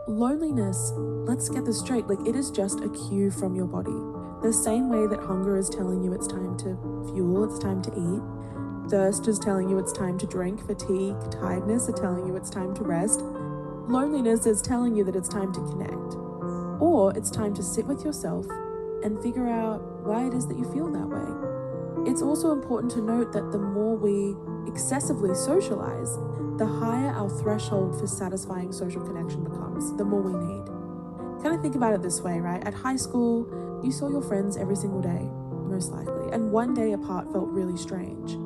loneliness, let's get this straight, like it is just a cue from your body. The same way that hunger is telling you it's time to fuel, it's time to eat, thirst is telling you it's time to drink, fatigue, tiredness are telling you it's time to rest, loneliness is telling you that it's time to connect. Or it's time to sit with yourself and figure out why it is that you feel that way. It's also important to note that the more we excessively socialize, the higher our threshold for satisfying social connection becomes, the more we need. Kind of think about it this way, right? At high school, you saw your friends every single day, most likely, and one day apart felt really strange.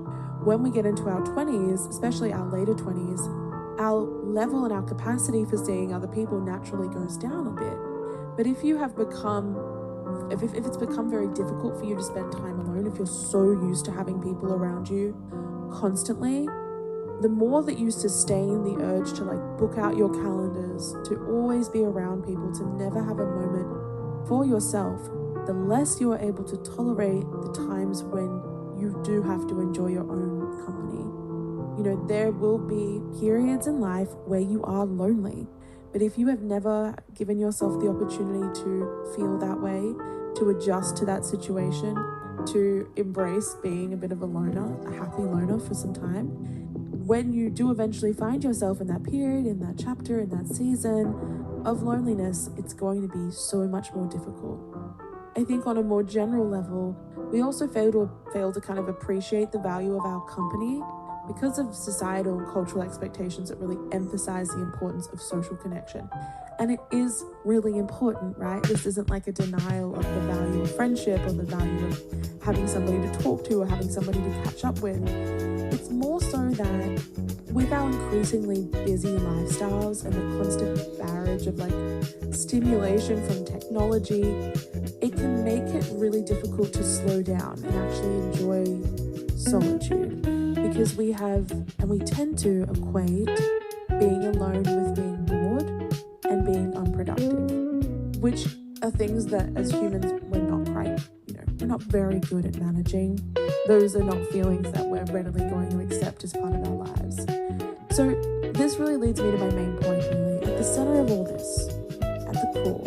When we get into our 20s, especially our later 20s, our level and our capacity for seeing other people naturally goes down a bit. But if you have become, if it's become very difficult for you to spend time alone, if you're so used to having people around you constantly, the more that you sustain the urge to like book out your calendars, to always be around people, to never have a moment for yourself, the less you are able to tolerate the times when you do have to enjoy your own company. You know, there will be periods in life where you are lonely, but if you have never given yourself the opportunity to feel that way, to adjust to that situation, to embrace being a bit of a loner, a happy loner for some time, when you do eventually find yourself in that period, in that chapter, in that season of loneliness, it's going to be so much more difficult. I think on a more general level, we also fail to kind of appreciate the value of our company because of societal and cultural expectations that really emphasize the importance of social connection. And it is really important, right? This isn't like a denial of the value of friendship or the value of having somebody to talk to or having somebody to catch up with. It's more so that with our increasingly busy lifestyles and the constant barrage of like stimulation from technology, it can make it really difficult to slow down and actually enjoy solitude, because we tend to equate being alone with being bored and being unproductive, which are things that as humans we're not very good at managing. Those are not feelings that we're readily going to accept as part of our lives. So this really leads me to my main point, really. At the center of all this, at the core,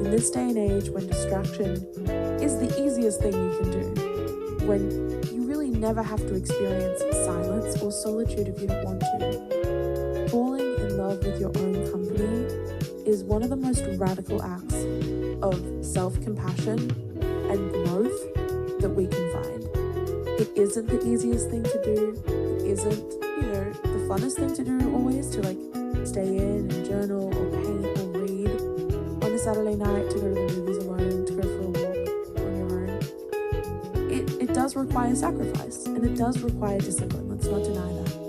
in this day and age when distraction is the easiest thing you can do, when you really never have to experience silence or solitude if you don't want to, falling in love with your own company is one of the most radical acts of self-compassion and growth that we can find. It isn't the easiest thing to do. It isn't, the funnest thing to do always, to like stay in and journal or paint or read on a Saturday night, to go to the movies alone, to go for a walk on your own. It does require sacrifice, and it does require discipline. Let's not deny that.